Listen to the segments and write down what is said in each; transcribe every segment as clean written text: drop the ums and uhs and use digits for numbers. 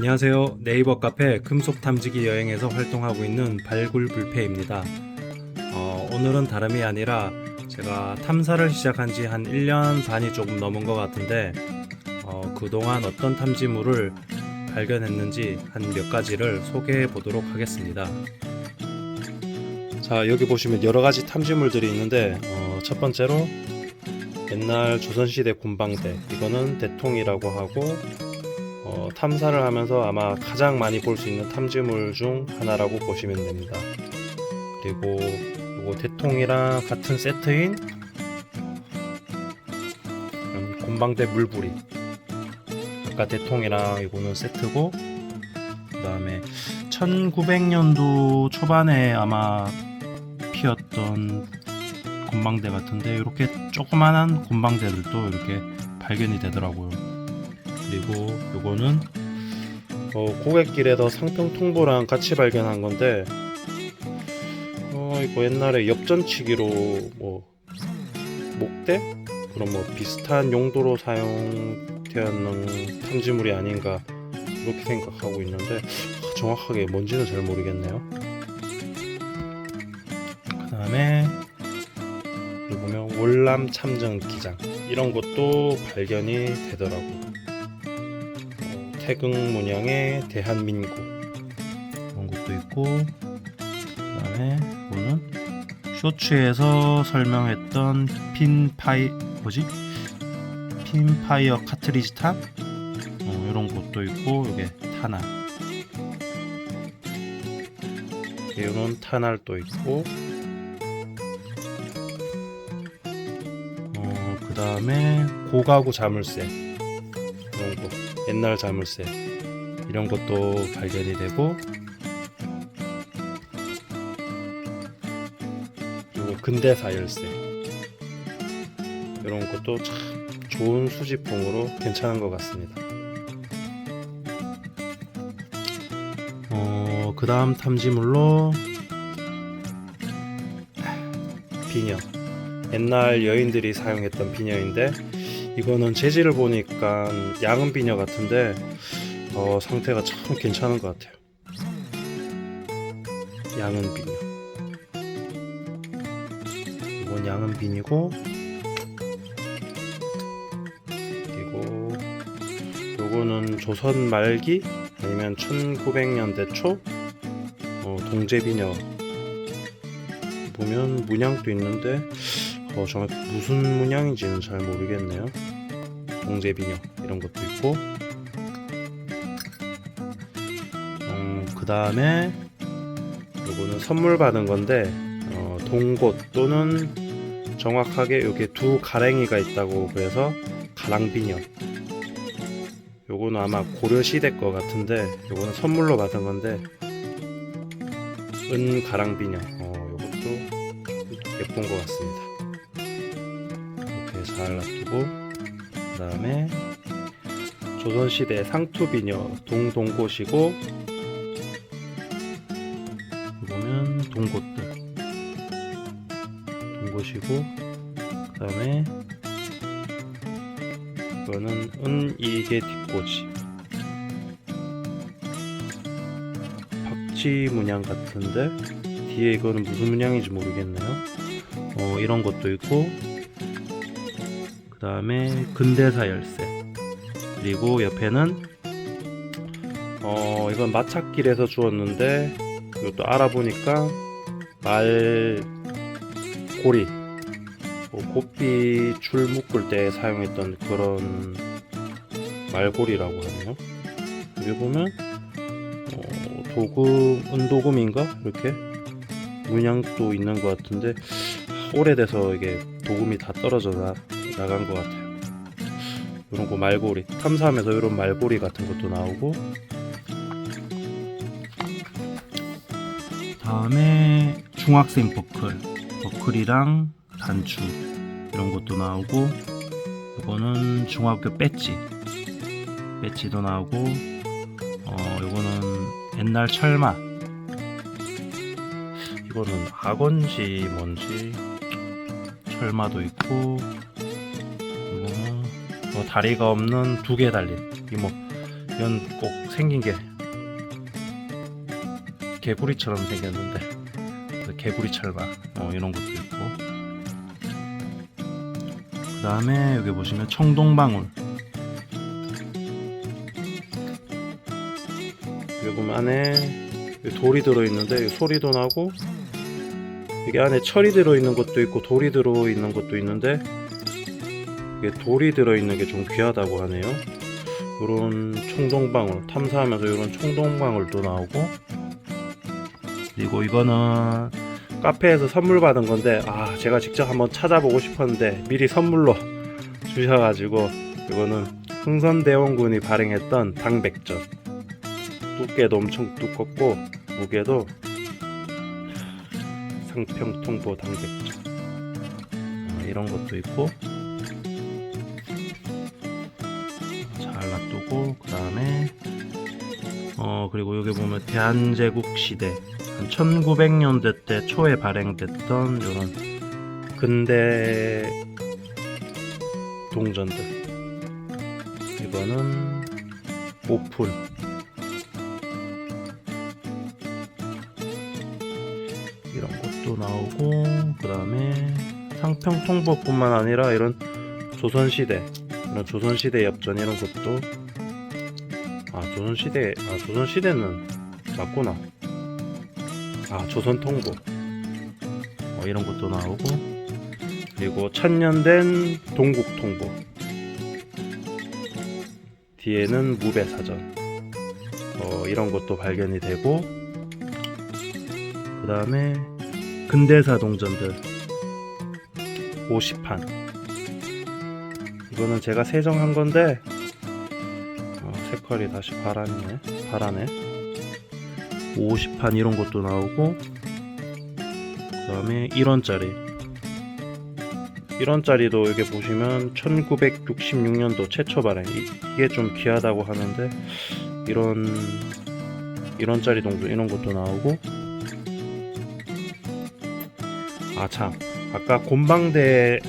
안녕하세요. 네이버 카페 금속탐지기 여행에서 활동하고 있는 발굴불패입니다. 오늘은 다름이 아니라 제가 탐사를 시작한 지 한 1년 반이 조금 넘은 것 같은데 그동안 어떤 탐지물을 발견했는지 한 몇 가지를 소개해 보도록 하겠습니다. 자, 여기 보시면 여러 가지 탐지물들이 있는데 첫 번째로 옛날 조선시대 군방대, 이거는 대통이라고 하고 탐사를 하면서 아마 가장 많이 볼 수 있는 탐지물 중 하나라고 보시면 됩니다. 그리고 이거 대통이랑 같은 세트인 곤방대 물부리, 아까 대통이랑 이거는 세트고, 그 다음에 1900년도 초반에 아마 피었던 곤방대 같은데 이렇게 조그만한 곤방대들도 이렇게 발견이 되더라고요. 그리고 요거는 고갯길에서 상평통보랑 같이 발견한 건데 이거 옛날에 엽전치기로 목대? 그런 비슷한 용도로 사용되었는 탐지물이 아닌가 그렇게 생각하고 있는데 정확하게 뭔지는 잘 모르겠네요. 그 다음에 여기 보면 월남 참전 기장, 이런 것도 발견이 되더라고요. 태극 문양의 대한민국, 그런 것도 있고, 그 다음에 이거는 쇼츠에서 설명했던 핀파이어 카트리지 탄, 이런 것도 있고, 이게 탄알, 이런 탄알도 있고, 그 다음에 고가구 자물쇠, 이런 거, 옛날 자물쇠, 이런 것도 발견이 되고, 그리고 근대사 열쇠, 이런 것도 참 좋은 수집품으로 괜찮은 것 같습니다. 그 다음 탐지물로 비녀, 옛날 여인들이 사용했던 비녀인데 이거는 재질을 보니까 양은 비녀 같은데 상태가 참 괜찮은 것 같아요. 양은 비녀, 이건 양은 비니고, 그리고 요거는 조선 말기 아니면 1900년대 초 동제비녀, 보면 문양도 있는데 정확히 무슨 문양인지는 잘 모르겠네요. 동제비녀, 이런 것도 있고, 그 다음에 요거는 선물 받은 건데 동곳 또는 정확하게 여기 두 가랭이가 있다고, 그래서 가랑비녀, 요거는 아마 고려시대 거 같은데 요거는 선물로 받은 건데 은가랑비녀, 요것도 예쁜 것 같습니다. 이렇게 잘 놔두고, 그 다음에 조선시대 상투비녀 동곳이고, 보면 동곳이고, 그 다음에 이거는 은이계 뒷꽂이, 박쥐 문양 같은데 뒤에 이거는 무슨 문양인지 모르겠네요. 이런 것도 있고, 그 다음에 근대사 열쇠, 그리고 옆에는 이건 마찻길에서 주웠는데 이것도 알아보니까 말고리, 고삐 줄 묶을 때 사용했던 그런 말고리라고 하네요. 여기 보면 도금, 은도금인가? 이렇게 문양도 있는 것 같은데 오래돼서 이게 도금이 다 떨어져 나간 것 같아요. 이런 거 말고리, 탐사하면서 이런 말고리 같은 것도 나오고, 다음에 중학생 버클이랑 단추, 이런 것도 나오고, 이거는 중학교 배지도 나오고, 이거는 옛날 철마, 이거는 악어인지 뭔지, 철마도 있고, 이거는 다리가 없는 두 개 달린 이모, 이건 꼭 생긴 게 개구리처럼 생겼는데 개구리 철가 이런 것도 있고, 그 다음에 여기 보시면 청동방울, 여기 보면 안에 돌이 들어있는데 소리도 나고, 이게 안에 철이 들어있는 것도 있고 돌이 들어있는 것도 있는데, 이게 돌이 들어있는 게 좀 귀하다고 하네요. 요런 청동방울, 탐사하면서 요런 청동방울도 나오고, 그리고 이거는 카페에서 선물 받은 건데 제가 직접 한번 찾아보고 싶었는데 미리 선물로 주셔가지고, 이거는 흥선대원군이 발행했던 당백전, 두께도 엄청 두껍고 무게도 상평통보 당백전, 이런 것도 있고 잘 놔두고, 그 다음에 그리고 여기 보면 대한제국 시대 한 1900년대 때 초에 발행됐던 이런 근대 동전들, 이거는 오픈, 이런 것도 나오고, 그 다음에 상평통보뿐만 아니라 이런 조선시대, 이런 조선시대 엽전 이런 것도, 조선시대는 맞구나. 조선통보 이런 것도 나오고, 그리고 천년된 동국통보, 뒤에는 무배사전 이런 것도 발견이 되고, 그 다음에 근대사 동전들 50판, 이거는 제가 세정한 건데 색깔이 다시 파라네. 50판 이런 것도 나오고, 그 다음에 1원짜리도 여기 보시면 1966년도 최초 발행, 이게 좀 귀하다고 하는데, 1원짜리 동전 이런 것도 나오고, 아까 곰방대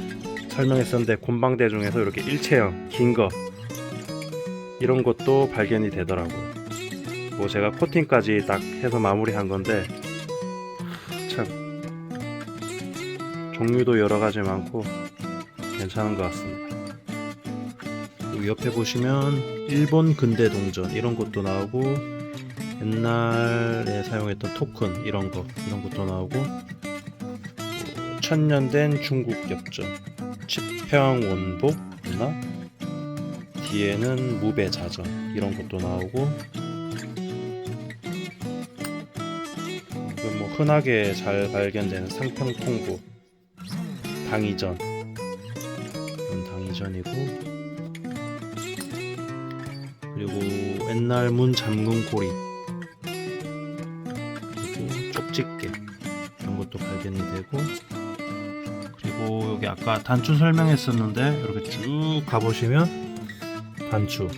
설명했었는데, 곰방대 중에서 이렇게 일체형 긴 거 이런 것도 발견이 되더라고요. 제가 코팅까지 딱 해서 마무리한 건데, 참 종류도 여러 가지 많고 괜찮은 것 같습니다. 그리고 옆에 보시면 일본 근대 동전 이런 것도 나오고, 옛날에 사용했던 토큰 이런 것도 나오고, 천년된 중국 엽전, 치평 원복 있나? 뒤에는 무배자전 이런 것도 나오고, 흔하게 잘 발견되는 상평통보 당이전, 이런 당이전이고, 그리고 옛날 문 잠근 고리, 그리고 쪽집게 이런 것도 발견이 되고, 그리고 여기 아까 단추 설명했었는데 이렇게 쭉 가보시면 단추,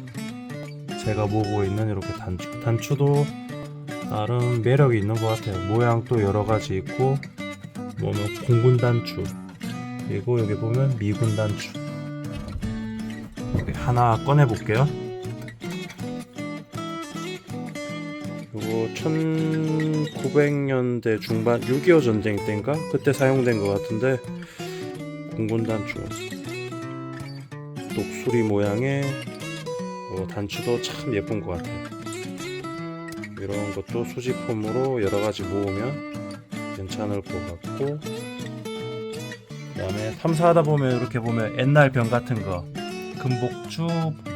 제가 모으고 있는 이렇게 단추도 나름 매력이 있는 것 같아요. 모양도 여러가지 있고, 공군 단추, 그리고 여기 보면 미군 단추. 여기 하나 꺼내 볼게요. 이거 1900년대 중반 6.25 전쟁 때인가 그때 사용된 것 같은데, 공군 단추, 녹수리 모양의 단추도 참 예쁜 것 같아요. 이런 것도 수집품으로 여러가지 모으면 괜찮을 것 같고, 그 다음에 탐사하다 보면 이렇게 보면 옛날 병 같은 거, 금복주,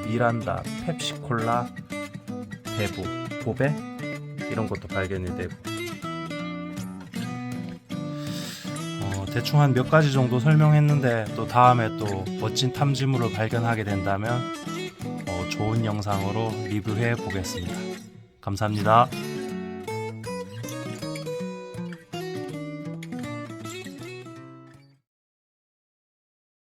미란다, 펩시콜라, 대부, 보배 이런 것도 발견이 되고, 대충 한 몇 가지 정도 설명했는데, 또 다음에 또 멋진 탐지물을 발견하게 된다면 좋은 영상으로 리뷰해 보겠습니다. 감사합니다.